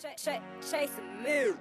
Chase a meal.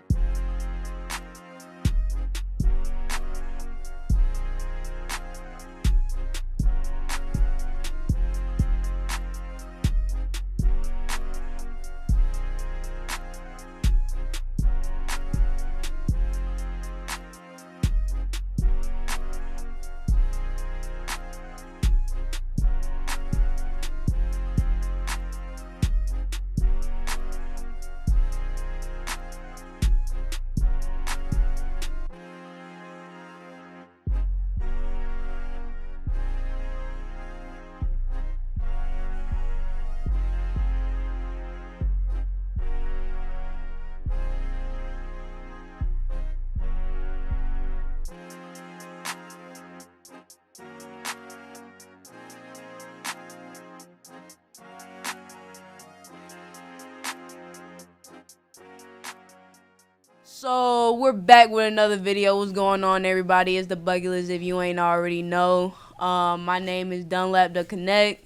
So we're back with another video. What's going on, everybody? It's the Bucket List if you ain't already know. My name is Dunlap the Connect.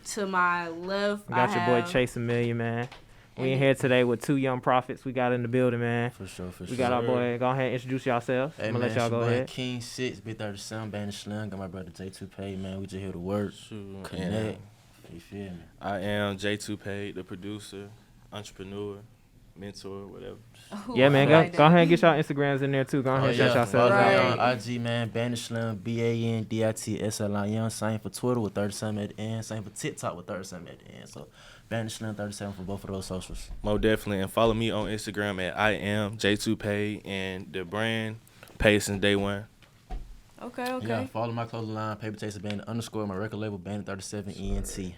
To my left, We got your boy Chase a Million, man. We in here today with two young prophets we got in the building, man. For sure. We got our boy. Go ahead and introduce yourselves. Hey, I'm gonna man, let y'all go ahead. King 6, Big 37, Bandit Slim. Got my brother J2 Pay, man. We just here to work, connect. You feel me? I am J2 Pay, the producer, entrepreneur, mentor, whatever. Yeah, man. Go ahead and get y'all Instagrams in there too. Go ahead and shout yourselves Follow me out. on IG, man. Bandit Slim, BANDITSLIM. Same for Twitter with 37 at the end. Same for TikTok with 37 at the end. So Bandit Slim 37 for both of those socials. Most definitely. And follow me on Instagram at I am J2 Pay and the brand Pay since day one. Okay. Yeah, follow my clothing line, Paper Chaser Bandit _ my record label, Bandit 37 ENT.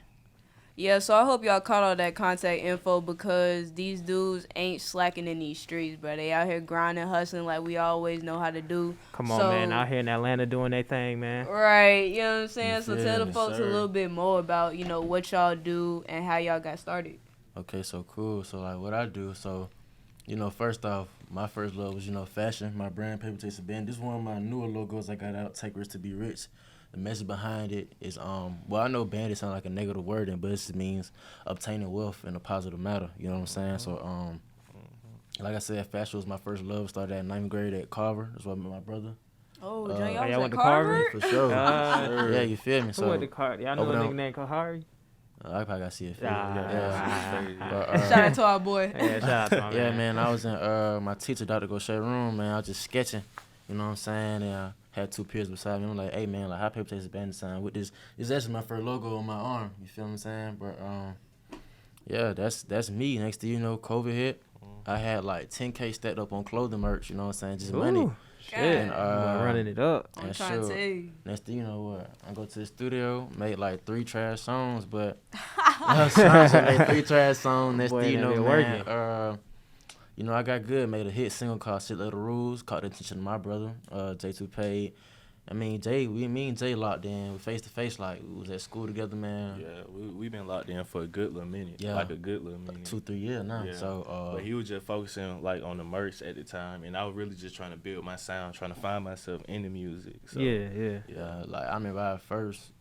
Yeah, so I hope y'all caught all that contact info because these dudes ain't slacking in these streets, bro. They out here grinding, hustling like we always know how to do. Come on, man. Out here in Atlanta doing their thing, man. Right, you know what I'm saying? So Yeah, tell the yes, folks sir. a little bit more about, what y'all do and how y'all got started. Okay, so cool. So, like, what I do, first off, my first love was, fashion. My brand, Paper Chaser Bandit. This is one of my newer logos I got out, Take Risks to Be Rich. The message behind it is, I know bandit sound like a negative wording, but it just means obtaining wealth in a positive manner. You know what I'm saying? So, like I said, fashion was my first love. Started at 9th grade at Carver. That's where I met my brother. Oh, y'all y'all was went at to Carver? For sure. Yeah, you feel me? Who So, went to Carver? Y'all know a nigga named Kahari? I probably got to see it. Shout out to our boy. Yeah, shout out to my Yeah, man, I was in my teacher, Dr. Gaucher room, man. I was just sketching, you know what I'm saying? And I had two peers beside me. I'm like, hey, man, like, how Paper Chaser Bandit sign with this? It's actually my first logo on my arm, you feel what I'm saying? But, yeah, that's me. Next thing you know, COVID hit. I had like 10K stacked up on clothing merch, you know what I'm saying? Just money. Shit. And, running it up. I'm trying to tell you. Next thing you know what? I go to the studio, made like 3 trash songs, but I made 3 trash songs. Next Boy, thing you that know, been man, working. I got good. Made a hit single called Shit Little Rules. Caught the attention of my brother, J2 Paid. Me and Jay locked in face to face, like we was at school together, man. Yeah, we been locked in for a good little minute. Yeah. Like a good little minute. 2-3 years now. Yeah. So, but he was just focusing like on the merch at the time, and I was really just trying to build my sound, trying to find myself in the music. So, yeah. Like I remember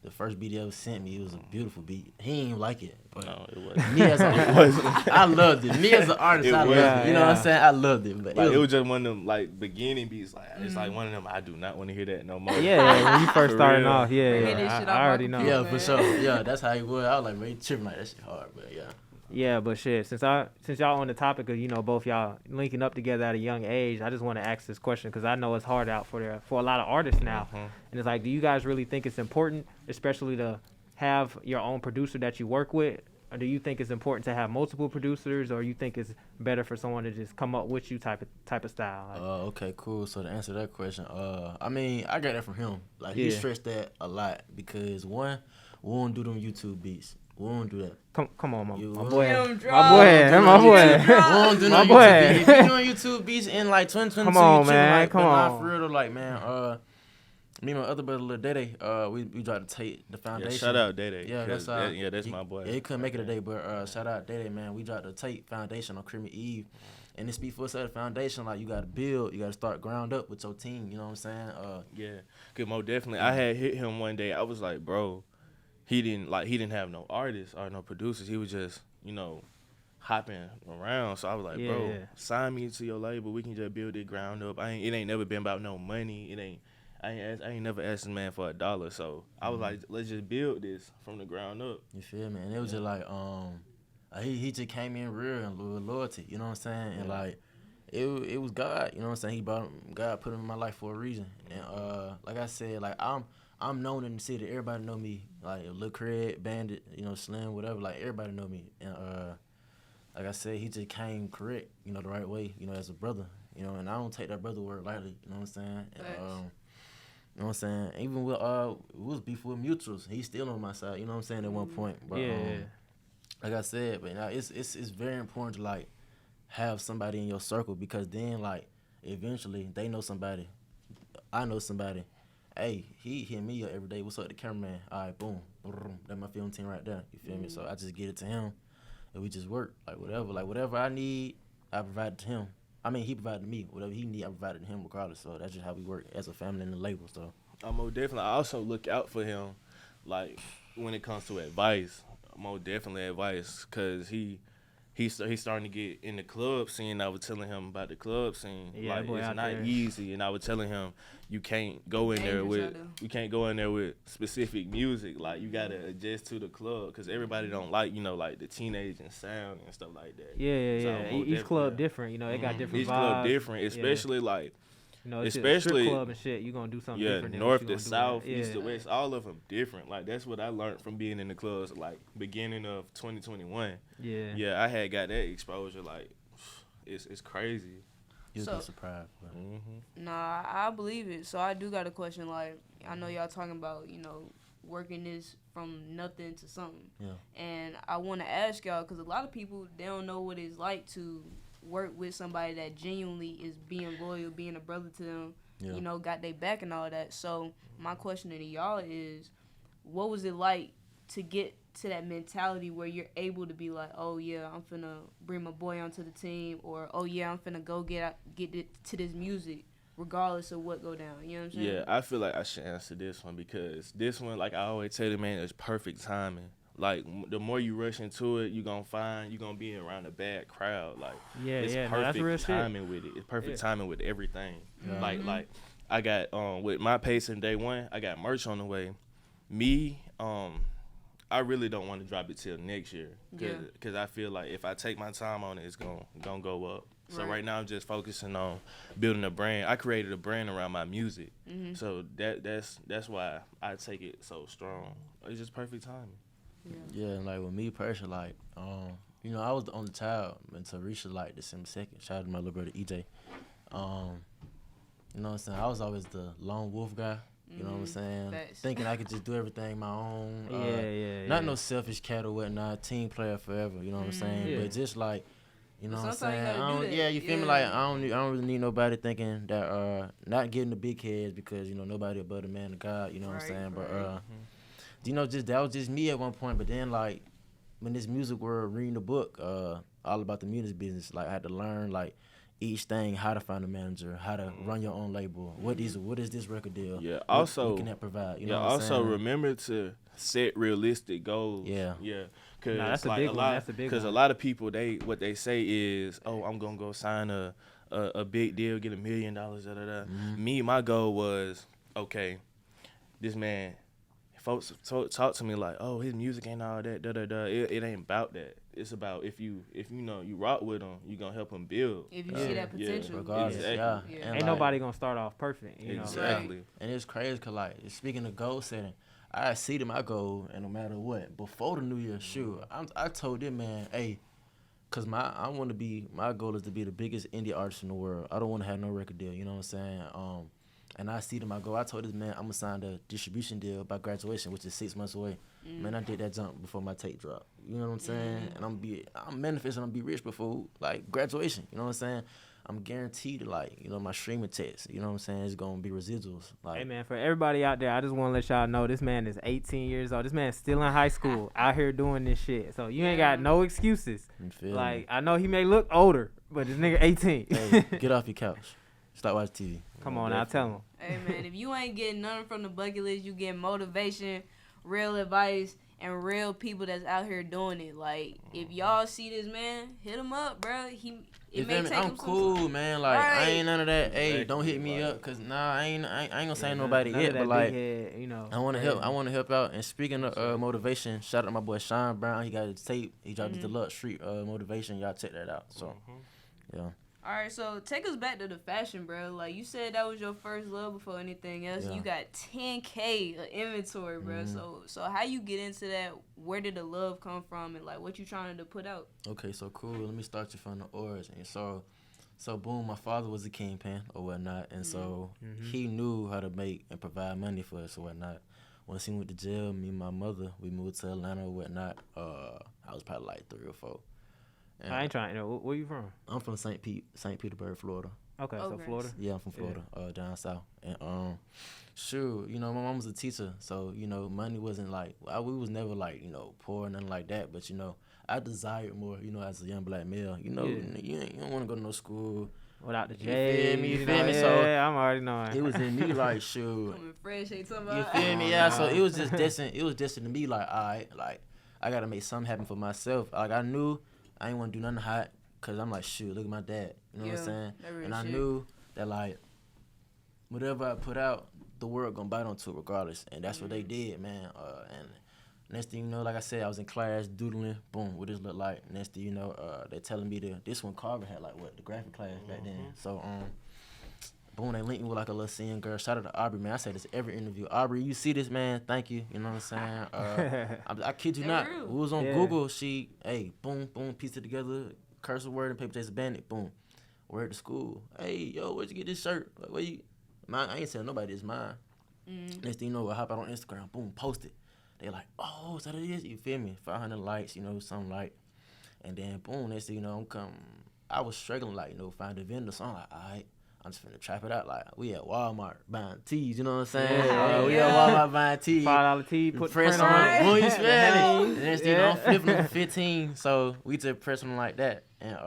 the first beat he ever sent me. It was a beautiful beat. He didn't even like it, but no, it wasn't. me as I loved it. Me as an artist, I loved it. You know what I'm saying? I loved it. But Like, it was just one of them like beginning beats. Like it's like one of them. I do not want to hear that no more. Yeah, when you first For starting real. off, Bring this shit off I my already know. computer. Yeah, for sure. Yeah, that's how he was. I was like, man, he tripping like that shit hard, but yeah. Yeah, but shit, since y'all on the topic of both y'all linking up together at a young age, I just want to ask this question because I know it's hard out for a lot of artists now, and it's like, do you guys really think it's important, especially to have your own producer that you work with, or do you think it's important to have multiple producers, or you think it's better for someone to just come up with you type of style? Like, Okay, cool. So to answer that question, I mean, I got that from him. Like he stressed that a lot because one, we won't do them YouTube beats. We won't do that. Come on, my boy. Him My drop. boy. My boy. We won't do no My YouTube boy. beats. If you doing YouTube beats in like 2022, Come on, you man. like, Come but on. Nah, for real though, like, man, me and my other brother, Lil Dede, we tried to take the foundation. Yeah, shout out Dede. Yeah, that's my boy. Yeah, he couldn't make it today, but shout out Dede, man. We dropped the tape foundation on Creamy Eve. And this before set the foundation, like you gotta build, you gotta start ground up with your team, you know what I'm saying? Yeah, cause most definitely, I had hit him one day. I was like, bro, he didn't have no artists or no producers. He was just, hopping around. So I was like, Yeah, bro, yeah. sign me to your label. We can just build it ground up. It ain't never been about no money. I ain't never asked this man for $1. So I was like, let's just build this from the ground up. You feel me? And it was just like he just came in real and with loyalty. You know what I'm saying? And like it was God. You know what I'm saying? He brought God put him in my life for a reason. And like I said, like I'm known in the city. Everybody know me. Like Lil Craig, Bandit, you know, Slim, whatever. Like everybody know me. And like I said, he just came correct. You know, the right way. You know, as a brother. You know, and I don't take that brother word lightly. You know what I'm saying? And, you know what I'm saying? Even with we was beef with mutuals. He's still on my side. You know what I'm saying? At one point, but like I said, but now it's very important to like have somebody in your circle, because then like eventually they know somebody, I know somebody. Hey, he hit me up every day. What's up, the cameraman? All right, boom, boom. That's my film team right there. You feel me? So I just get it to him, and we just work like whatever I need, I provide it to him. I mean, he provided to me. Whatever he need, I provided to him regardless. So that's just how we work as a family in the label. So I'm most definitely. I also look out for him, like when it comes to advice. Most definitely advice, cause he's starting to get in the club scene. I was telling him about the club scene. Yeah, like boy, it's out not there. easy, and I was telling him you can't go in there with specific music. Like you gotta adjust to the club, cause everybody don't like like the teenaging sound and stuff like that. Yeah. So most Each club definitely- different. You know, they got different Each vibes. club different, especially like. You know, it's a especially- strip club and shit. You gonna do something Yeah, different. than north what you to gonna do south, east to west, all of them different. Like that's what I learned from being in the clubs, like beginning of 2021. Yeah. Yeah, I had got that exposure. Like it's crazy. you'll So- be surprised. But. Nah, I believe it. So I do got a question. Like, I know y'all talking about, working this from nothing to something. Yeah. And I want to ask y'all, because a lot of people, they don't know what it's like to work with somebody that genuinely is being loyal, being a brother to them, Yeah. got their back and all that. So my question to y'all is, what was it like to get to that mentality where you're able to be like, oh yeah, I'm finna bring my boy onto the team, or oh yeah, I'm finna go get it to this music regardless of what go down. You know what I'm saying? Yeah, I feel like I should answer this one, because this one, like I always tell the man, is perfect timing. Like the more you rush into it, you're gonna be around a bad crowd. Like it's no, perfect that's real shit. timing with it. It's perfect timing with everything. Yeah. Like I got with my pacing day one, I got merch on the way. Me, I really don't want to drop it till next year, cause I feel like if I take my time on it, it's gonna go up. So right now I'm just focusing on building a brand. I created a brand around my music, so that's why I take it so strong. It's just perfect timing. Yeah, and like with me personally, like, I was the only child until Risha, like, December 2nd. Shout out to my little brother, EJ. You know what I'm saying? I was always the lone wolf guy. You know what I'm saying? Facts. Thinking I could just do everything my own. Yeah. No selfish cat or whatnot. Team player forever. You know what I'm saying? Yeah. But just like, you know what I'm Sometimes you saying? gotta do that. Yeah, you feel me? Yeah. Like I don't really need nobody thinking that not getting the big heads, because nobody above the man of God. You know what I'm Right, saying? But right. just that was just me at one point. But then like when this music world, reading the book, all about the music business, like I had to learn like each thing, how to find a manager, how to run your own label, what is this record deal? Yeah. What Also, can that provide? You yeah. know what I'm Also, saying? remember to set realistic goals. Yeah. Yeah. Cause Nah, that's a like big a one. lot, That's a big Cause one. a lot of people, what they say is, oh, I'm gonna go sign a big deal, get $1 million. Me, my goal was, okay, this man, folks talk to me like, oh, his music ain't all that. It ain't about that. It's about if you rock with him, you gonna help him build. If you see that potential. Regardless, Exactly. yeah. Yeah. And Ain't like, nobody gonna start off perfect. You know? Exactly. And it's crazy because, like, speaking of goal setting, I exceeded my goal, and no matter what, before the New Year, sure, I told them, man, hey, because my goal is to be the biggest indie artist in the world. I don't want to have no record deal, you know what I'm saying? And I exceeded my goal. I told this man I'm going to sign the distribution deal by graduation, which is 6 months away. Man, I did that jump before my tape drop. You know what I'm saying? And I'm manifesting, I'm going to be rich before, like, graduation. You know what I'm saying? I'm guaranteed, like, my streaming text, you know what I'm saying, it's going to be residuals. Like, Hey man, for everybody out there, I just want to let y'all know this man is 18 years old. This man's still in high school, out here doing this shit. So you ain't got no excuses. you feel Like me? I know he may look older, but this nigga 18. Hey, get off your couch. Stop watching TV. Come on, I'll tell him. Hey man, if you ain't getting nothing from the bucket list, you getting motivation, real advice, and real people that's out here doing it. Like, if y'all see this man, hit him up, bro. It may take I'm him cool, some man. Like, Right. I ain't none of that. Hey, Exactly, don't hit me like- up, cause I ain't gonna say nobody None yet. of that But like, big head, you know. I want to crazy. help. I want to help out. And speaking of motivation, shout out to my boy Sean Brown. He got his tape. He dropped his deluxe street motivation. Y'all check that out. So, yeah. All right, so take us back to the fashion, bro. Like, you said that was your first love before anything else. Yeah. You got 10K of inventory, bro. So how you get into that? Where did the love come from? And, like, what you trying to put out? Okay, so cool. Let me start you from the origin. So boom, my father was a kingpin or whatnot, and so he knew how to make and provide money for us or whatnot. Once he went to jail, me and my mother, we moved to Atlanta or whatnot. I was probably like 3 or 4. And I ain't trying. You know, where you from? I'm from St. Petersburg, Florida. Okay, so Okay. Florida. Yeah, I'm from Florida, down south. And sure, you know, my mom was a teacher, so you know, money wasn't like we was never like, you know, poor or nothing like that. But you know, I desired more, you know, as a young black male. You know, you don't want to go to no school. Without the You J, feel me? You you feel know, me? yeah, So, I'm already knowing. It was in me like, shoot. Coming fresh, ain't talking You about. feel me? Yeah. So it was just destined. It was destined to be like, all right, like I gotta make something happen for myself. Like I knew I ain't want to do nothing hot, cause I'm like, shoot, look at my dad. You know what I'm saying? that real And I shit. knew that like whatever I put out, the world gonna bite onto it regardless. And that's what they did, man. And next thing you know, like I said, I was in class doodling. Boom, what this look like? Next thing you know, they telling me this one Carver had like what the graphic class back then. So boom, they linked me with like a little seeing girl. Shout out to Aubrey, man. I say this every interview. Aubrey, you see this, man? Thank you. You know what I'm saying? I kid you They not. real. We was on Yeah. Google. She, hey, boom, boom, pieced it together. Cursive word and paper chase Bandit. Boom. Word to school. Hey, yo, where'd you get this shirt? Like, where you? I ain't telling nobody it's mine. Next thing you know, I hop out on Instagram. Boom, post it. They like, oh, is that what it is? You feel me? 500 likes, you know, something like. And then boom, next thing you know, I was struggling, like, you know, find a vendor. So I'm like, all right, I'm just finna trap it out. Like, we at Walmart buying tees, you know what I'm saying? Yeah. We at Walmart buying tees. $5 tee, put Press print on it. Boom, you feel me? And next thing you know, Yeah. I'm flipping them for 15. So we just press them like that. And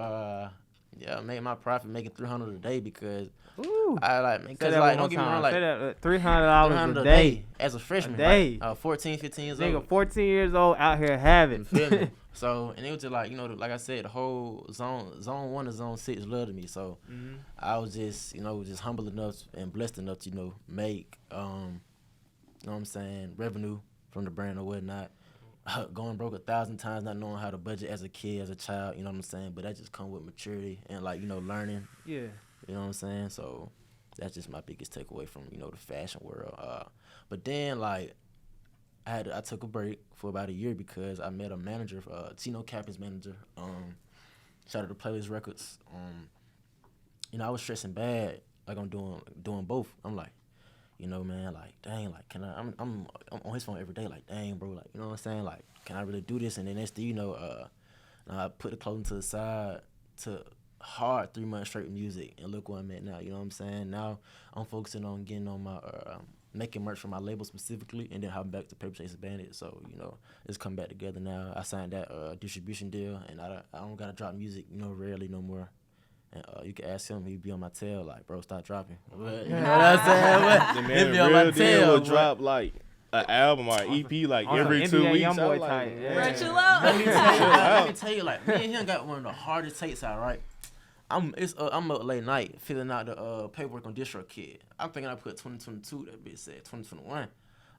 yeah, I made my profit making $300 a day because Ooh. I like, Say because that like, one don't get more me wrong, time. like, Say that, $300 a day. as a freshman, A day. right? 14, 15 years Nigga, old. 14 years old out here having. You feel me? So, and it was just like, you know, like I said, the whole zone 1 to zone 6 loved me. So I was just, you know, just humble enough and blessed enough to, you know, make, you know what I'm saying, revenue from the brand or whatnot. Going broke 1,000 times, not knowing how to budget as a kid, as a child, you know what I'm saying? But that just come with maturity and, like, you know, learning. Yeah. You know what I'm saying? So that's just my biggest takeaway from, you know, the fashion world. But then, like, I took a break for about a year because I met a manager, Tino Captain's manager. Shout out to Playlist Records. You know, I was stressing bad, like I'm doing both. I'm like, you know, man, like, dang, like, can I? I'm on his phone every day, like, dang, bro, like, you know what I'm saying? Like, can I really do this? And then next thing you know, I put the clothing to the side to hard 3 months straight with music, and look where I'm at now. You know what I'm saying? Now I'm focusing on getting on my making merch for my label specifically, and then hopping back to Paper Chase Bandit. So, you know, it's come back together now. I signed that distribution deal, and I don't gotta drop music, you know, rarely no more. And you can ask him, he'd be on my tail, like, bro, stop dropping. But, you know what I'm saying? The But, man he'd be on my real deal tail. will but- drop like an album or an EP like On some every 2 NBA weeks. Youngboy I'm like, type, yeah. Bro, chill out. Let me tell you, like, me and him got one of the hardest takes out, right? I'm up late night filling out the paperwork on DistroKid. I'm thinking I put 2022. That bitch said 2021.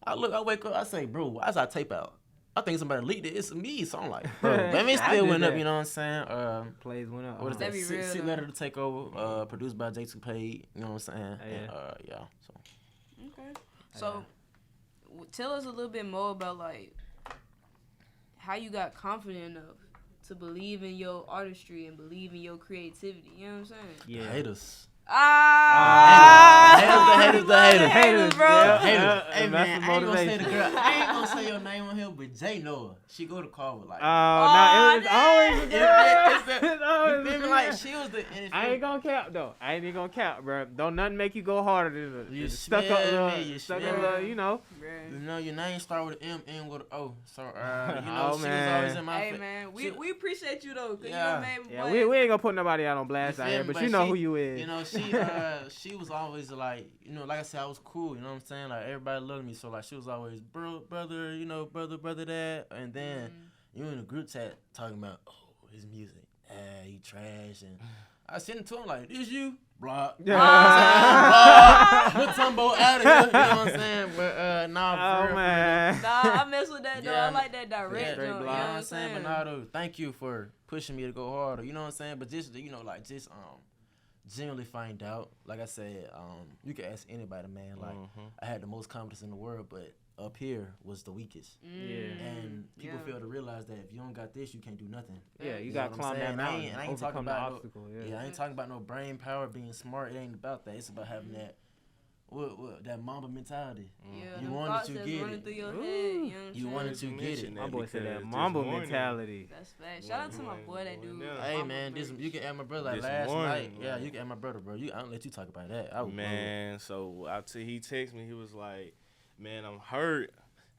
I wake up, I say, bro, why is our tape out? I think somebody leaked it. It's me. So I'm like, bro, man, it I still did went up. that. You know what I'm saying? Plays went up. What is that? That'd be real, Sit though. Letter to Take Over. Produced by J2 Paid. You know what I'm saying? Yeah. And, yeah. So. Okay. So, tell us a little bit more about, like, how you got confident enough to believe in your artistry and believe in your creativity. You know what I'm saying? Yeah. Haters. Haters, Haters, bro. yeah. Haters. Yeah, Hey, that's man, the I ain't gonna say the motivation. girl. I ain't gonna say your name on here, but Jay know her. She go to call with, like, No, it's always a It's girl. the- It's always you a feel me? girl. Like, she was the. And I ain't gonna cap though. I ain't even gonna cap, bro. Don't nothing make you go harder than You the stuck up, smell me, you stuck smell up, me. you know. You know, your name start with an M, end with an O. So, you know, Oh, she was man. always in my Hey fa- man, she- we appreciate you though, cause Yeah. you know, man, Yeah, we ain't gonna put nobody out on blast You out feel here, me? but you know she- who you is. You know, she was always like, you know, like I said, I was cool. You know what I'm saying? Like everybody loved me, so like she was always brother, you know, brother that, and then you in a group chat talking about his music, he trash, and I sent it to him like, this you? Block. Put Tumbo out of here. You know what I'm saying? But nah, for real. Nah, I mess with that though. Yeah, I like that direct jump. You know what I'm saying? But nah, though, thank you for pushing me to go harder. You know what I'm saying? But just, you know, like just generally find out. Like I said, you can ask anybody, man. Like I had the most confidence in the world, but up here was the weakest. And people fail to realize that if you don't got this, you can't do nothing. Yeah, you got to climb that mountain. I ain't talking about the obstacle. I ain't talking about no brain power, being smart. It ain't about that. It's about having that that Mamba mentality. Yeah, you want it to get it. Through your head, you wanted to get it. My boy said that Mamba mentality. That's fact. Shout out to my boy that dude. Hey man, you can add my brother like last night. Yeah, you can add my brother, bro. I don't let you talk about that. So after he texted me, he was like, "Man, I'm hurt.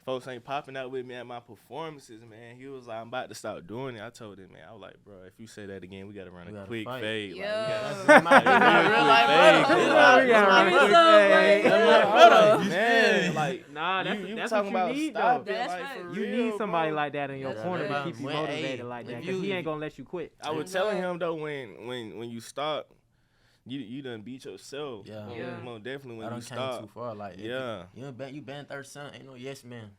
Folks ain't popping out with me at my performances, man." He was like, "I'm about to stop doing it." I told him, man, I was like, "Bro, if you say that again, we gotta run a quick fade." Yeah. Like, man, like, nah, that's talking what about you need, stop though. it, like, for You real, need somebody bro. like that in your corner to keep you motivated like that, because he ain't gonna let you quit. I was telling him though, when you stop, you done beat yourself. Yeah. Most definitely when I you done came stop. too far. Like, you banned 30 something. Ain't no yes man.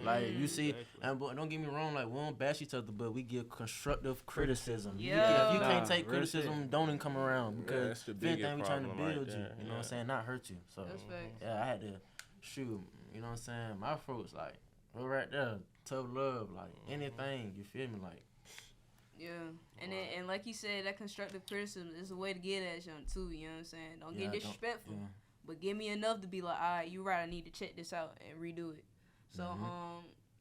Like you see, and don't get me wrong. Like we don't bash each other, but we give constructive criticism. Yeah. If you can't take criticism, don't even come around, because the if anything, we trying to problem build right you. there. You know what I'm saying? Not hurt you. So I had to shoot. You know what I'm saying? My folks like we're right there, tough love, like anything. You feel me? Like. Yeah, and like you said, that constructive criticism is a way to get at something too. You know what I'm saying? Don't get disrespectful, but give me enough to be like, all right, you right. I need to check this out and redo it. So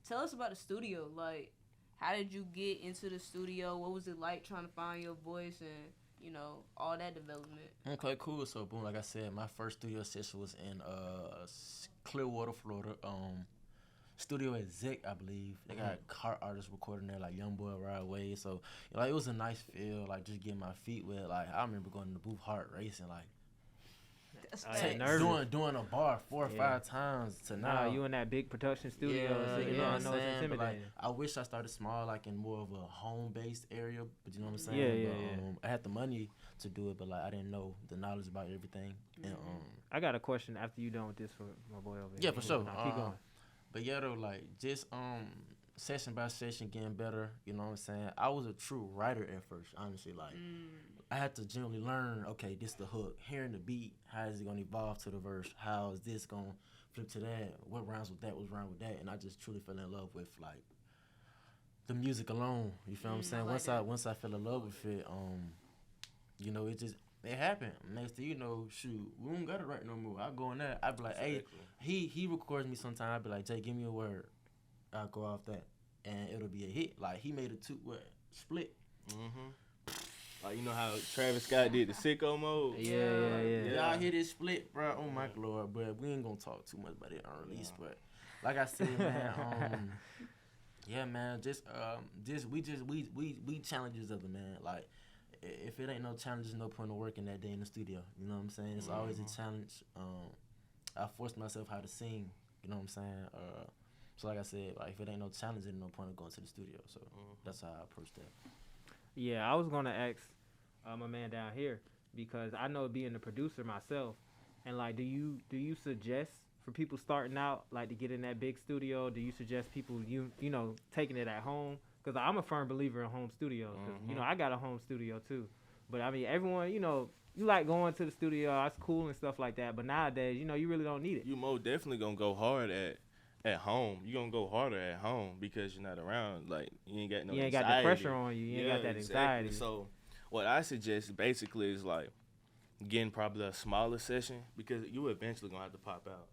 tell us about the studio. Like, how did you get into the studio? What was it like trying to find your voice and all that development? Okay, cool. So boom, like I said, my first studio session was in Clearwater, Florida. Studio Exec, I believe. They got car artists recording there, like Youngboy, Ride Away. So, like, it was a nice feel, like, just getting my feet wet. Like, I remember going to the booth hard racing, like, doing a bar 4 or 5 times to now. You in that big production studio, so you know it's intimidating. But, like, I wish I started small, like, in more of a home-based area, but you know what I'm saying? I had the money to do it, but, like, I didn't know the knowledge about everything. And I got a question after you done with this for my boy over here. Yeah, for sure. Keep going. But yeah, though, like, just session by session getting better, you know what I'm saying? I was a true writer at first, honestly. Like, I had to generally learn, okay, this the hook. Hearing the beat, how is it going to evolve to the verse? How is this going to flip to that? What rhymes with that? What's rhymes with that? And I just truly fell in love with, like, the music alone. You feel what I'm saying? Once I fell in love with it, you know, it happened. Next thing you know, shoot, we don't gotta write no more. I go in there, I be like, hey, he records me sometime. I be like, Jay, give me a word. I'll go off that, and it'll be a hit. Like he made a split. Like you know how Travis Scott did the sicko mode. Yeah. Y'all hear this split, bro? Oh my lord, but we ain't gonna talk too much about it on release. But like I said, man, yeah, man, we challenge each other, man. Like. If it ain't no challenge, there's no point of working that day in the studio. You know what I'm saying? It's always a challenge. I forced myself how to sing. You know what I'm saying? So like I said, like if it ain't no challenge, there's no point of going to the studio. So that's how I approach that. Yeah, I was gonna ask my man down here, because I know being the producer myself, and like, do you suggest for people starting out, like, to get in that big studio? Do you suggest people you know taking it at home? Because I'm a firm believer in home studios. Cause, I got a home studio too. But I mean, everyone, you like going to the studio. That's cool and stuff like that. But nowadays, you really don't need it. You most definitely gonna go hard at home. You gonna go harder at home because you're not around. Like you ain't got no. You ain't anxiety. got the pressure on you. You ain't got that anxiety. So what I suggest basically is like getting probably a smaller session, because you eventually gonna have to pop out.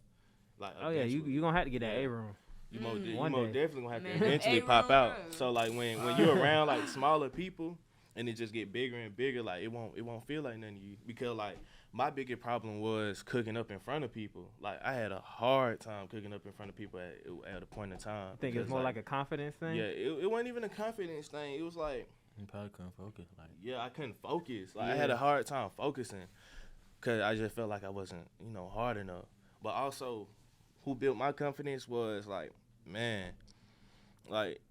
Like you gonna have to get that A room. You most definitely gonna have to eventually pop out. So like when you're around like smaller people and it just get bigger and bigger, like it won't feel like nothing to you. Because like my biggest problem was cooking up in front of people. Like I had a hard time cooking up in front of people at a point in time. I think it's more like a confidence thing. Yeah, it wasn't even a confidence thing. It was like you probably couldn't focus. Like I couldn't focus. Like I had a hard time focusing. because I just felt like I wasn't, hard enough. But also, who built my confidence was like, man, like,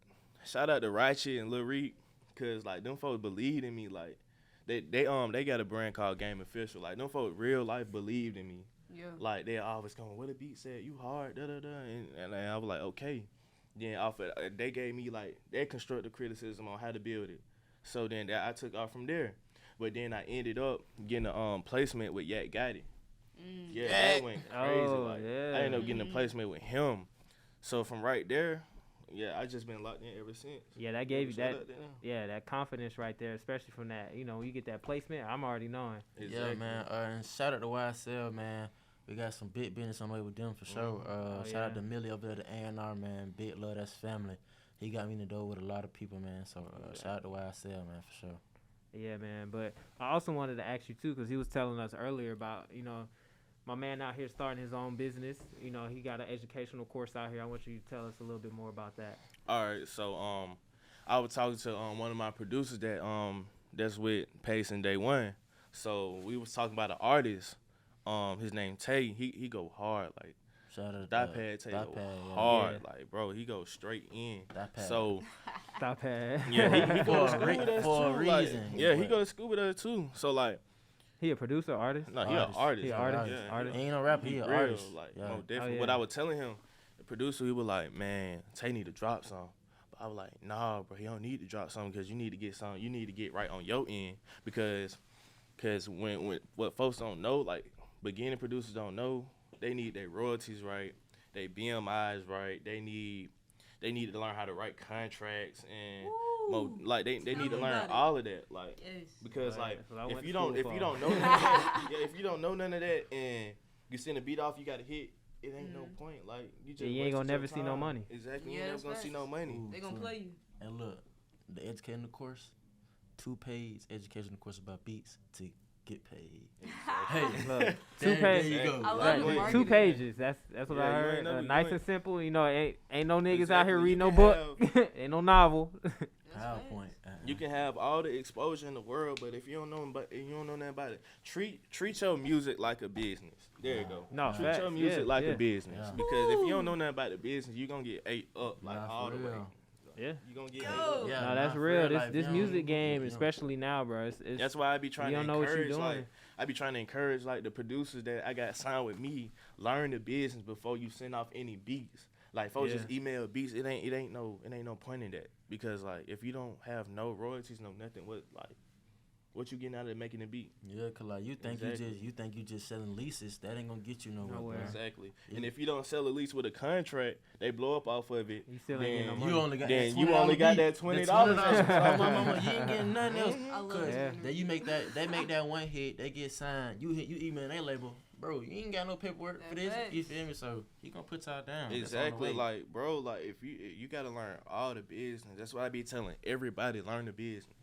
shout out to Ratchet and Lil Reek, cause like them folks believed in me. Like, they got a brand called Game Official. Like, them folks real life believed in me. Yeah. Like, they always going, what a beat said, you hard, da da da, and I was like, okay. Then off of, they gave me like their constructive criticism on how to build it. So then I took off from there. But then I ended up getting a placement with Yak Gotti. Yeah, that went crazy. I ended up getting a placement with him. So from right there, yeah, I just been locked in ever since. Yeah, that gave you that. Yeah, that confidence right there, especially from that. When you get that placement, I'm already knowing. Exactly. Yeah, man. And shout out to YSL, man. We got some big business on the way with them for sure. Shout out to Millie over there, the A&R, man. Big love, that's family. He got me in the door with a lot of people, man. So shout out to YSL, man, for sure. Yeah, man. But I also wanted to ask you, too, because he was telling us earlier about, my man out here starting his own business. He got an educational course out here. I want you to tell us a little bit more about that. All right, so I was talking to one of my producers that's with Pace and Day One. So we was talking about an artist. His name Tay. He go hard, like shout out that pad Tay go hard, like bro. He go straight in. So Stop pad. Yeah, he go to school with us for a too. reason. Like, he go to school with us too. So like, he a producer, artist? No, he an artist. He an artist. Yeah, artist. He ain't no rapper. He an real, artist. Like, yeah. no different. What I was telling him, the producer, he was like, man, Tay need to drop some. But I was like, nah, bro, he don't need to drop something because you need to get something. You need to get right on your end because when what folks don't know, like beginning producers don't know, they need their royalties right, they BMIs right, they need to learn how to write contracts and like they need to learn all of that, like because like if you don't know none of that, if you don't know none of that and you send a beat off, you got to hit. It ain't no point. Like you just you ain't gonna never see no money. Exactly, you ain't never gonna see no money. They gonna play you. And look, the educational course, 2 page educational course about beats to get paid. Hey, look, 2 pages. There you go. I love Right, it. 2 pages. That's what I heard. Nice and simple. Ain't no niggas out here reading no book. Ain't no novel. PowerPoint. You can have all the exposure in the world, but if you don't know nothing about it, treat your music like a business. There you go. No, treat your music like a business. Yeah. Because if you don't know nothing about the business, you gonna get ate up like all the way. Yeah. You gonna get ate up. Yeah, No, that's real. This music game, especially now, bro. It's That's why I be trying you to don't know what you're encourage. doing. Like I be trying to encourage like the producers that I got signed with me. Learn the business before you send off any beats. Like folks just email beats. It ain't no point in that because like if you don't have no royalties, no nothing, what you getting out of making a beat? Yeah, cause like you think you just selling leases, that ain't gonna get you nowhere. Bro. Exactly. Yeah. And if you don't sell a lease with a contract, they blow up off of it. You still ain't getting no money. You only got that $20. Mama, you ain't getting nothing else. I love Cause it. they make that one hit, they get signed. You email their label, bro. You ain't got no paperwork for this. You feel me? So he gonna put y'all down. Exactly. Like bro, like if you gotta learn all the business. That's what I be telling everybody. Learn the business.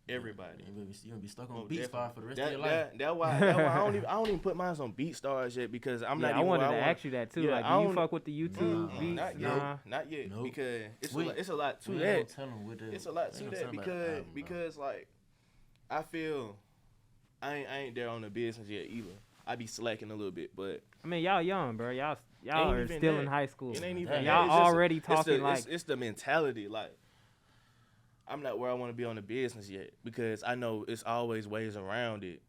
Everybody. You gonna be stuck on BeatStar for the rest of your life. That's why I don't even put mine on BeatStars yet because I'm not. I wanted to ask you that too. Yeah, like, do you fuck with the YouTube beats? Not yet. Nope. Because it's a lot to that. It's a lot to that because like I feel I ain't there on the business yet either. I be slacking a little bit, but I mean, y'all young, bro. Y'all are still in high school. It ain't even y'all already talking like it's the mentality. Like I'm not where I want to be on the business yet because I know it's always ways around it.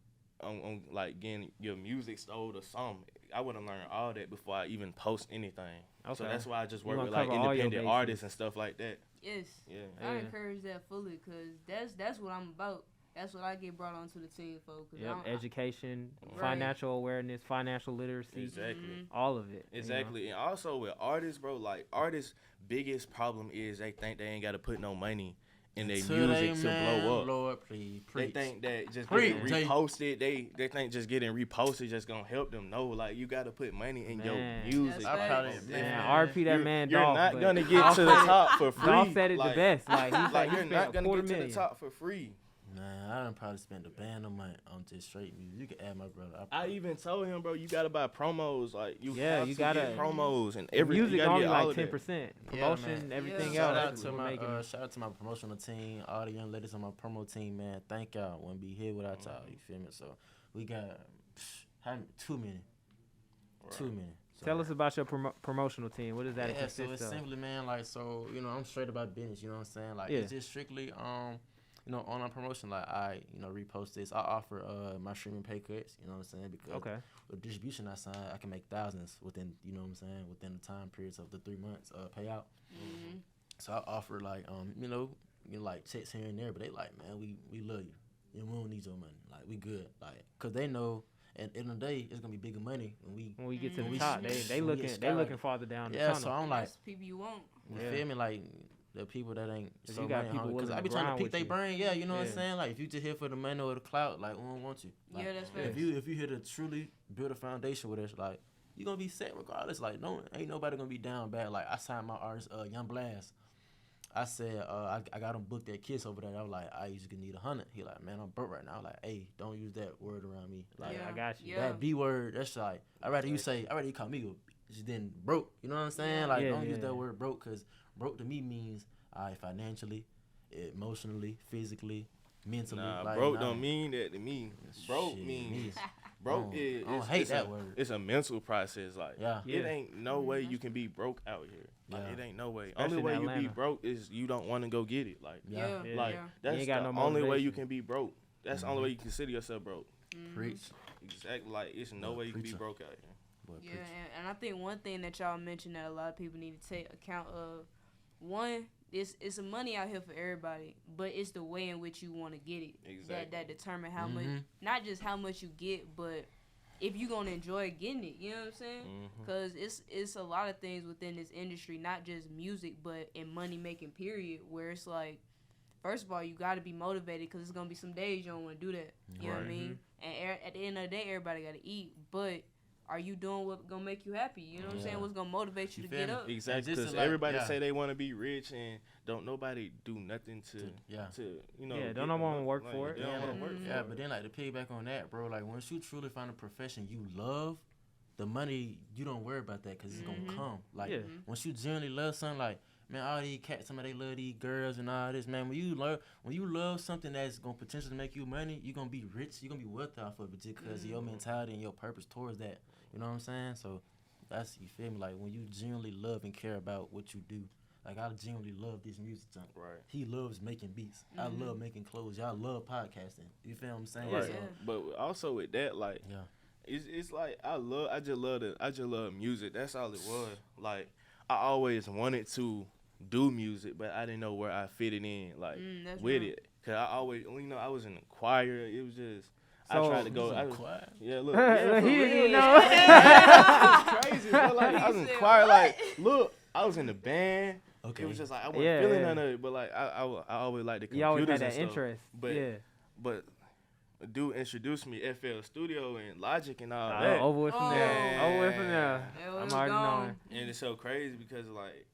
On like getting your music sold or something. I want to learn all that before I even post anything. Okay. So that's why I just work with like independent artists and stuff like that. Yes. Yeah. I encourage that fully because that's what I'm about. That's what I get brought onto the team for. Education, financial awareness, financial literacy. Exactly. All of it. Exactly. And also with artists, bro, like artists' biggest problem is they think they ain't got to put no money in their music to blow up. Lord, please, they think that just getting reposted, they think just getting reposted just gonna help them. No, like you gotta put money in your music. RP that man. You're Dolph, not gonna get to the top for free. Dolph said it the best. Like he's like you're not gonna get to the top for free. Nah, I done probably spent a band on just straight music. You can add my brother. I even told him, bro, you gotta buy promos. Like you gotta get promos and every music you gotta only get all like 10%. Promotion, everything else. Shout out to my promotional team, all the young ladies on my promo team, man. Thank y'all. Wouldn't be here without y'all. You feel me? So we got Too many. Right. Too many. So, Tell us about your promotional team. What does that yeah, consist so it's of? simply, man, like, so, I'm straight about business, you know what I'm saying? Like, Yeah. it's just strictly, online promotion. Like, I, repost this. I offer my streaming pay cuts, you know what I'm saying? Because Okay. with distribution I sign, I can make thousands within, you know what I'm saying, within the time periods of the 3 months payout. Mm-hmm. So I offer, like, like, checks here and there, but they like, man, we love you. We don't need your money. Like, we good. Like, because they know at the end of the day, it's going to be bigger money When we get to Mhm. the top, they looking farther down the tunnel. so I'm like, That's the people you want. you Yeah. feel me? Like, the people that ain't 'Cause so you got money people hungry. Because willing I to be trying grind to pick with their you. brain. Yeah, you know what I'm Yeah. saying? Like, if you just here for the money or the clout, like, we don't want you. Like, Yeah, that's Yeah. facts. if you here to truly build a foundation with us, like, you going to be set regardless. Like, ain't nobody going to be down bad. Like, I signed my artist, Young Blast. I said, I got him booked at Kiss over there. I was like, I usually need 100. He like, man, I'm broke right now. I'm like, hey, don't use that word around me. Like, Yeah. I got you. Yeah. that B word, that's like, I'd rather you call me then broke. You know what I'm saying? Yeah. Like, Yeah, don't use yeah. that word broke, because broke to me means financially, emotionally, physically, mentally. Nah, like, broke don't mean that to me. Broke Shit, means me. broke I is. don't hate it's that a, word. It's a mental process. Like, Yeah. Yeah. it ain't no way you can be broke out here. Like, Yeah. it ain't no way. Especially Only way in you be Atlanta. broke is you don't want to go get it. Like, Yeah. Yeah. like yeah. that's ain't got the no only way you motivation. can be broke. That's the only way you consider yourself broke. Preach. Exactly. Like, it's no way you can be preacher. broke out here. Boy, Yeah, preach. and I think one thing that y'all mentioned that a lot of people need to take account of, one, it's money out here for everybody, but it's the way in which you want to get it Exactly. that determine how much, Mhm. not just how much you get, but if you gonna enjoy getting it. You know what I'm saying? Mhm. Because it's a lot of things within this industry, not just music, but in money making period, where it's like, first of all, you got to be motivated, because it's gonna be some days you don't want to do that. You know what I Right. mean? And at the end of the day, everybody got to eat, but are you doing what's gonna make you happy? You know what I'm saying? Yeah. What's gonna motivate you You to feel get me? up? Exactly. And just Because to, like, everybody yeah. say they want to be rich, and don't nobody do nothing to Yeah. you know. Yeah, get don't no them one up. work Like, for it. They don't Yeah. want to work for Yeah, it. but then, like, to piggyback on that, bro, like, once you truly find a profession you love, the money, you don't worry about that, because it's going to come. Like, Yeah. once you genuinely love something, like, man, all these cats, some of they love these girls and all this, man, when you love something that's going to potentially make you money, you're going to be rich, you're going to be wealthy off of it, just because of your mentality and your purpose towards that. You know what I'm saying? So, that's, you feel me? Like, when you genuinely love and care about what you do, like, I genuinely love this music junk. Right. He loves making beats. I love making clothes. Y'all love podcasting. You feel what I'm saying? Right. So, Yeah. But also with that, like, yeah. it's like I just love music. That's all it was. Like, I always wanted to do music, but I didn't know where I fit it in, like, That's with real. it. Cause I always, I was in the choir. It was just, I So- tried to go. He's I in was, choir? yeah, look, yeah, for He didn't real. even know. It's crazy, bro. Like, I was in He said, choir. what? Like, look, I was in the band. Okay. It was just like I wasn't Yeah, feeling yeah. none of it, but like I always liked the computers You always had and that stuff. interest. But yeah. but a dude introduced me FL Studio and Logic and all that. Over with from there. Oh. Over with from there. Yeah, it I'm was already gone. knowing. And it's so crazy because like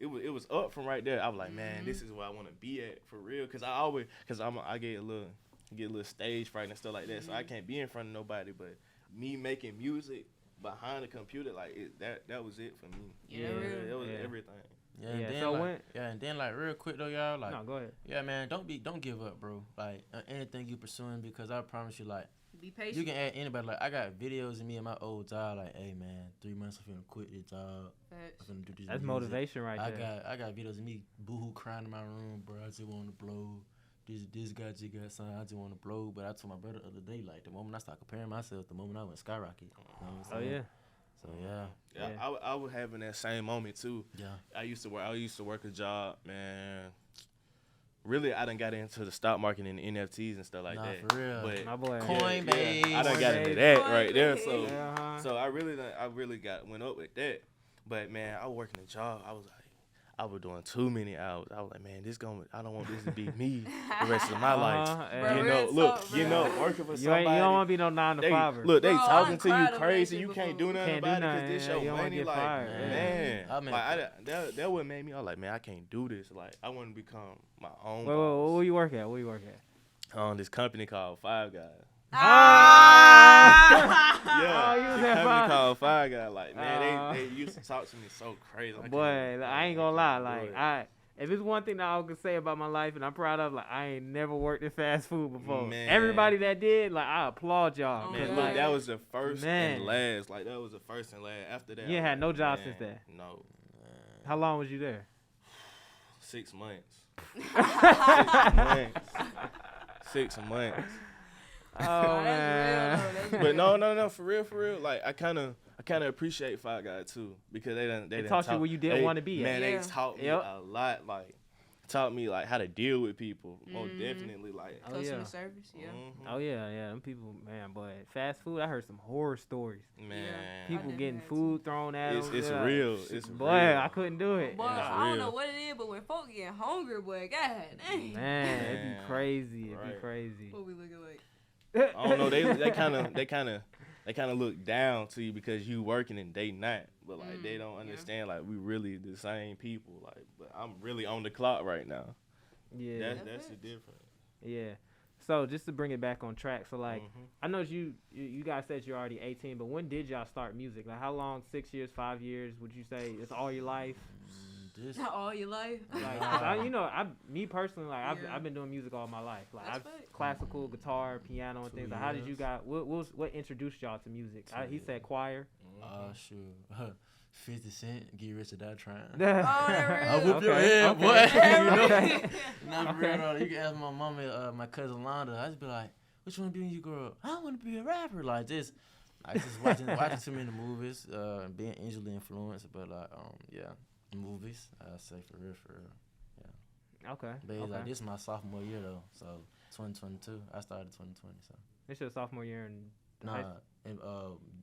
it was up from right there. I was like, man, this is where I want to be at for real. Cause I get a little stage fright and stuff like that. So I can't be in front of nobody. But me making music behind the computer, like that was it for me. Yeah, Yeah. real. That was Yeah. everything. Yeah, and Yeah, then so like, and then like real quick though, y'all, like, No, go ahead. yeah, man, don't give up, bro. Like anything you pursuing, because I promise you, like, Be patient. you can add anybody. Like, I got videos of me in my old job, like, hey man, 3 months I'm finna quit this job. Facts. I'm finna do this. That's music. motivation right there. I got videos of me boohoo crying in my room, bro. I just want to blow. This guy just got signed. I just want to blow. But I told my brother the other day, like, the moment I start comparing myself, the moment I went skyrocket. You know what I'm Oh saying? yeah. So yeah. Yeah, Yeah. I was having that same moment too. Yeah. I used to work a job, man. Really, I done got into the stock market and the NFTs and stuff like Nah, that. for real. But My boy. Coinbase. I done got into Coinbase. that right there. So, Coinbase. Yeah, huh? so I really went up with that. But man, I was working a job. I was doing too many hours. I was like, man, I don't want this to be me the rest of my life. Yeah. Bro, You know, real look, talk, you bro. know, working for You somebody. don't want to be no 9 to They, 5er. look, they Bro, I talking done to cried you over that crazy. shit You before. can't do nothing Can't do about it nothing, because this yeah, your you don't wanna money. get Like, fired, yeah. man, I mean, that what made me. I was like, man, I can't do this. Like, I want to become my own Wait, boss. where you work at? Where you work at? On this company called Five Guys. Ah! Yeah, Oh, you was the at company Five- called Five Guys. Like, man, they used to talk to me so crazy. Boy, I ain't gonna lie. Like do it. if it's one thing that I could say about my life and I'm proud of, like I ain't never worked in fast food before. Man. Everybody that did, like I applaud y'all. Oh, Man, 'cause, look, like, that was the first Man. and last. Like that was the first and last. After that, You ain't I had was no like, job man, since then? No, how long was you there? 6 months. 6 months. 6 months. Oh That's man. real, though. That's But no, for real. Like I kind of appreciate Five Guys too because they done taught you where you didn't wanna be at. Man, Yeah. they taught me Yep. a lot. Like taught me like how to deal with people. Most definitely, like. Oh, Customer yeah. service, yeah. Oh yeah, them people, man, boy. Fast food, I heard some horror stories. Man, People done getting had food thrown at them. it's yeah. real. It's Boy, real. I couldn't do it. Boy, Yeah, I don't real. know what it is, but when folk get hungry, boy, god dang. Man, it'd be Man. crazy. It'd be Right. crazy. What we looking like? I don't know. They kind of look down to you because you working and they not. But like they don't understand like we really the same people. Like, but I'm really on the clock right now. Yeah. That's the difference. Yeah. So just to bring it back on track, so like Mhm. I know you guys said you're already 18, but when did y'all start music? Like how long? 6 years, 5 years? Would you say it's all your life? This, Not all your life. Like 'cause me personally, like Yeah. I've been doing music all my life. Like That's I've facts. classical, guitar, piano, and 2 things. Like, how did you years. guys? What introduced y'all to music? He said choir. shoot. 50 Cent, get rich or die trying. Oh, that I real. whoop your Okay, head, okay. boy. Yeah, Not for real though. You can ask my mom and my cousin Londa. I just be like, "What you want to be when you grow up?" I want to be a rapper. Like this. I just watching too many movies, being easily influenced. But like, movies. I say for real. Okay. But it's Okay. like this is my sophomore year though. So 2022. I started 2020. So It's your sophomore year in high nah,